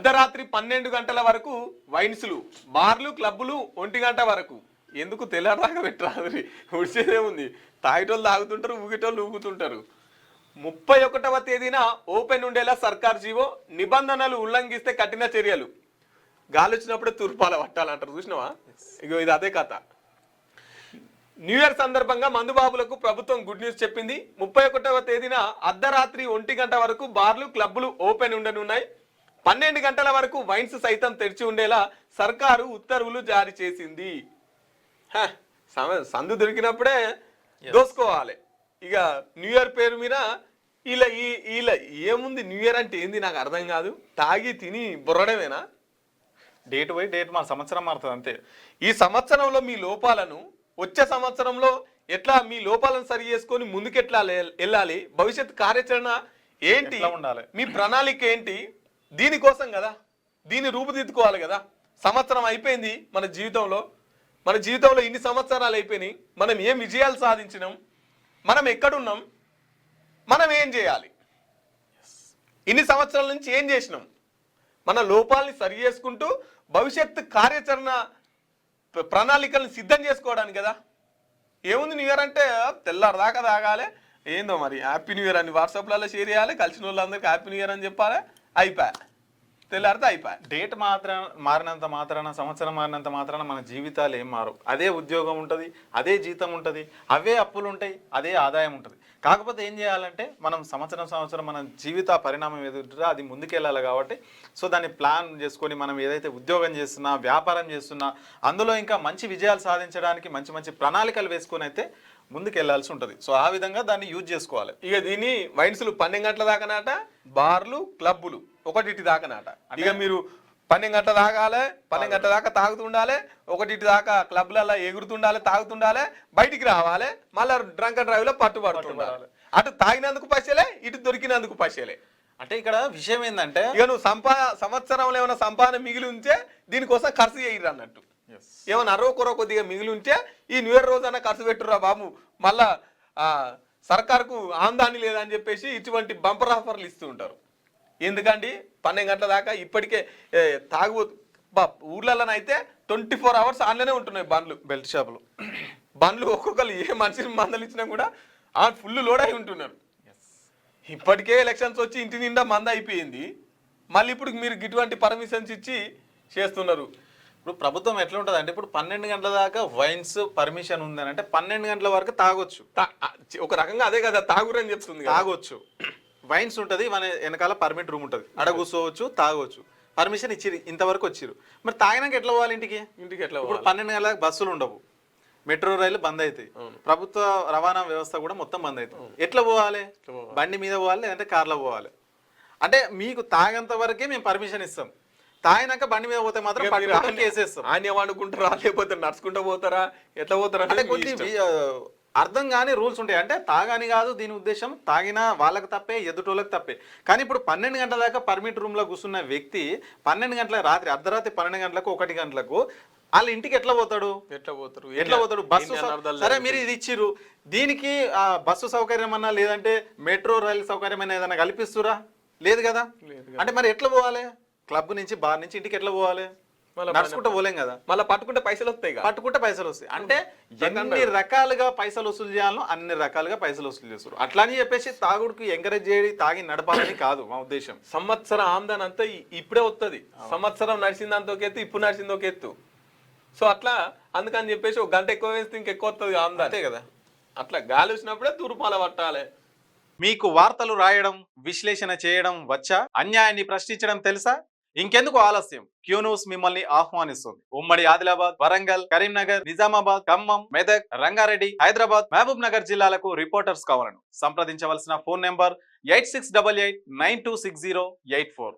అర్ధరాత్రి 12 గంటల వరకు వైన్స్లు, బార్లు, క్లబ్బులు 1 గంట వరకు. ఎందుకు తెల్లారదాకా పెట్టరాదు, ఉడిచేదేముంది. తాగేటోళ్ళు తాగుతుంటారు, ఊగేటోళ్ళు ఊగుతుంటారు. 31వ తేదీన ఓపెన్ ఉండేలా సర్కార్ జీవో, నిబంధనలు ఉల్లంఘిస్తే కఠిన చర్యలు. గాలి వచ్చినప్పుడే తూర్పాల పట్టాలంటారు, చూసినావా? ఇగో ఇది అదే కథ. న్యూ ఇయర్ సందర్భంగా మందుబాబులకు ప్రభుత్వం గుడ్ న్యూస్ చెప్పింది. 31వ తేదీన అర్ధరాత్రి 1 గంట వరకు బార్లు, క్లబ్బులు ఓపెన్ ఉండనున్నాయి. 12 గంటల వరకు వైన్స్ సైతం తెరిచి ఉండేలా సర్కారు ఉత్తర్వులు జారీ చేసింది. సందు దొరికినప్పుడే దోసుకోవాలి. ఇక న్యూ ఇయర్ పేరు మీద ఇలా ఏముంది? న్యూ ఇయర్ అంటే ఏంది నాకు అర్థం కాదు. తాగి తిని బుర్రడమేనా? డేట్ బై డేట్ మన సంవత్సరం మారుతుంది అంతే. ఈ సంవత్సరంలో మీ లోపాలను, వచ్చే సంవత్సరంలో ఎట్లా మీ లోపాలను సరి చేసుకొని ముందుకెట్లా వెళ్ళాలి, భవిష్యత్ కార్యాచరణ ఏంటి, మీ ప్రణాళిక ఏంటి, దీనికోసం కదా, దీన్ని రూపుదిద్దుకోవాలి కదా. సంవత్సరం అయిపోయింది మన జీవితంలో ఇన్ని సంవత్సరాలు అయిపోయినాయి. మనం ఏం విజయాలు సాధించినాం, మనం ఎక్కడున్నాం, మనం ఏం చేయాలి, ఇన్ని సంవత్సరాల నుంచి ఏం చేసినాం, మన లోపాలని సరి చేసుకుంటూ భవిష్యత్తు కార్యాచరణ ప్రణాళికలను సిద్ధం చేసుకోవడానికి కదా. ఏముంది న్యూ ఇయర్ అంటే తెల్లారదాకా తాగాలి, ఏందో మరి హ్యాపీ న్యూ ఇయర్ అని వాట్సాప్లలో షేర్ చేయాలి, కలిసిన వాళ్ళందరికీ హ్యాపీ న్యూ ఇయర్ అని చెప్పాలి, అయిపోయా, తెల్లారితే అయిపోయా. డేట్ మారినంత మాత్రాన, సంవత్సరం మారినంత మాత్రాన మన జీవితాలు ఏం మారు. అదే ఉద్యోగం ఉంటుంది, అదే జీతం ఉంటుంది, అవే అప్పులు ఉంటాయి, అదే ఆదాయం ఉంటుంది. కాకపోతే ఏం చేయాలంటే మనం సంవత్సరం మన జీవిత పరిణామం ఎదుగుతుందో అది ముందుకెళ్ళాలి. కాబట్టి సో దాన్ని ప్లాన్ చేసుకొని మనం ఏదైతే ఉద్యోగం చేస్తున్నా, వ్యాపారం చేస్తున్నా, అందులో ఇంకా మంచి విజయాలు సాధించడానికి మంచి ప్రణాళికలు వేసుకొని అయితే ముందుకు వెళ్ళాల్సి ఉంటుంది. సో ఆ విధంగా దాన్ని యూజ్ చేసుకోవాలి. ఇక దీన్ని వైన్స్లు 12 గంటల దాకానాట, బార్లు, క్లబ్బులు 1 దాకానాట. ఇక మీరు 12 గంటల తాగాలి, 12 గంటల దాకా తాగుతుండాలి, 1 దాకా క్లబ్లలో ఎగురుతుండాలి, తాగుతుండాలి, బయటికి రావాలి, మళ్ళీ డ్రంక్ అండ్ డ్రైవ్ లో పట్టుబడుతుండాలి. అటు తాగినందుకు పైసలే, ఇటు దొరికినందుకు పైసలే. అంటే ఇక్కడ విషయం ఏంటంటే, ఇక నువ్వు సంవత్సరంలో ఏమైనా సంపాదన మిగిలి ఉంటే దీనికోసం ఖర్చు చేయరు అన్నట్టు. ఏమన్నా అరవకొర కొద్దిగా మిగిలి ఉంటే ఈ న్యూ ఇయర్ రోజైనా ఖర్చు పెట్టురా బాబు, మళ్ళా సర్కార్కు ఆందాన్ని లేదని చెప్పేసి ఇటువంటి బంపర్ ఆఫర్లు ఇస్తూ ఉంటారు. ఎందుకండి 12 గంటల దాకా ఇప్పటికే ఊర్లలోనైతే 24 hours ఆన్లోనే ఉంటున్నాయి బండ్లు, బెల్ట్ షాపులు, బండ్లు ఒక్కొక్కరు ఏ మనిషిని మందలు ఇచ్చినా కూడా ఫుల్ లోడ్ అయి ఉంటున్నారు. ఇప్పటికే ఎలక్షన్స్ వచ్చి ఇంటి నిండా మంద అయిపోయింది, మళ్ళీ ఇప్పుడు మీరు ఇటువంటి పర్మిషన్స్ ఇచ్చి చేస్తున్నారు. ఇప్పుడు ప్రభుత్వం ఎట్లా ఉంటుంది అంటే, ఇప్పుడు 12 గంటల దాకా వైన్స్ పర్మిషన్ ఉందని అంటే 12 గంటల వరకు తాగొచ్చు. ఒక రకంగా అదే కదా తాగురని చెప్తుంది. తాగొచ్చు, వైన్స్ ఉంటుంది, మన వెనకాల పర్మిట్ రూమ్ ఉంటుంది, అడ కూర్చోవచ్చు, తాగొచ్చు, పర్మిషన్ ఇచ్చిరు, ఇంతవరకు వచ్చిరు. మరి తాగినాక ఎట్లా పోవాలి ఇంటికి ఎట్లా? ఇప్పుడు 12 గంటలకు బస్సులు ఉండవు, మెట్రో రైలు బంద్ అవుతాయి, ప్రభుత్వ రవాణా వ్యవస్థ కూడా మొత్తం బంద్ అవుతుంది. ఎట్లా పోవాలి? బండి మీద పోవాలి, లేదంటే కార్లో పోవాలి. అంటే మీకు తాగంత వరకే మేము పర్మిషన్ ఇస్తాం, తాగినాక బండి మీద పోతే మాత్రం కేసేస్తాం. ఆయన ఏమనుకుంటారా, లేకపోతే నడుచుకుంటూ పోతారా, ఎట్లా పోతారా అంటే కొన్ని అర్థం కాని రూల్స్ ఉంటాయి. అంటే తాగాని కాదు దీని ఉద్దేశం, తాగినా వాళ్ళకి తప్పే, ఎదుటోళ్ళకి తప్పే. కానీ ఇప్పుడు 12 గంటల దాకా పర్మిట్ రూమ్ లో కూర్చున్న వ్యక్తి 12 గంటల అర్ధరాత్రి 12 గంటలకు 1 గంటలకు వాళ్ళ ఇంటికి ఎట్లా పోతాడు? బస్సు సరే మీరు ఇది ఇచ్చిర్రు, దీనికి బస్సు సౌకర్యం అన్నా లేదంటే మెట్రో రైలు సౌకర్యం అయినా ఏదైనా కల్పిస్తురా? లేదు కదా. అంటే మరి ఎట్లా పోవాలి? క్లబ్ నుంచి, బార్ నుంచి ఇంటికి ఎట్లా పోవాలి? నడుచుకుంటూ పోలేం కదా. మళ్ళీ పట్టుకుంటే పైసలు వస్తాయి. అంటే ఎన్ని రకాలుగా పైసలు వసూలు చేయాలో అన్ని రకాలుగా పైసలు వసూలు చేస్తారు. అట్లా అని చెప్పేసి తాగుడికి ఎంకరేజ్ చేయడి, తాగి నడపాలని కాదు మా ఉద్దేశం. సంవత్సరం ఆమ్దాన్ అంతా ఇప్పుడే వస్తుంది, సంవత్సరం నడిచిందంత ఒక ఎత్తు, ఇప్పుడు నడిచింది ఒక ఎత్తు. సో అట్లా అందుకని చెప్పేసి 1 గంట ఎక్కువ వేస్తే ఇంకెక్కువ వస్తుంది ఆమ్దాన్, అంతే కదా. అట్లా గాలి వచ్చినప్పుడే తూర్పాల పట్టాలి. మీకు వార్తలు రాయడం, విశ్లేషణ చేయడం వచ్చా? అన్యాయాన్ని ప్రశ్నించడం తెలుసా? ఇంకెందుకు ఆలస్యం? క్యూ న్యూస్ మిమ్మల్ని ఆహ్వానిస్తుంది. ఉమ్మడి ఆదిలాబాద్, వరంగల్, కరీంనగర్, నిజామాబాద్, ఖమ్మం, మెదక్, రంగారెడ్డి, హైదరాబాద్, మహబూబ్ నగర్ జిల్లాలకు రిపోర్టర్స్ కావాలను సంప్రదించవలసిన ఫోన్ నెంబర్ 8688926084.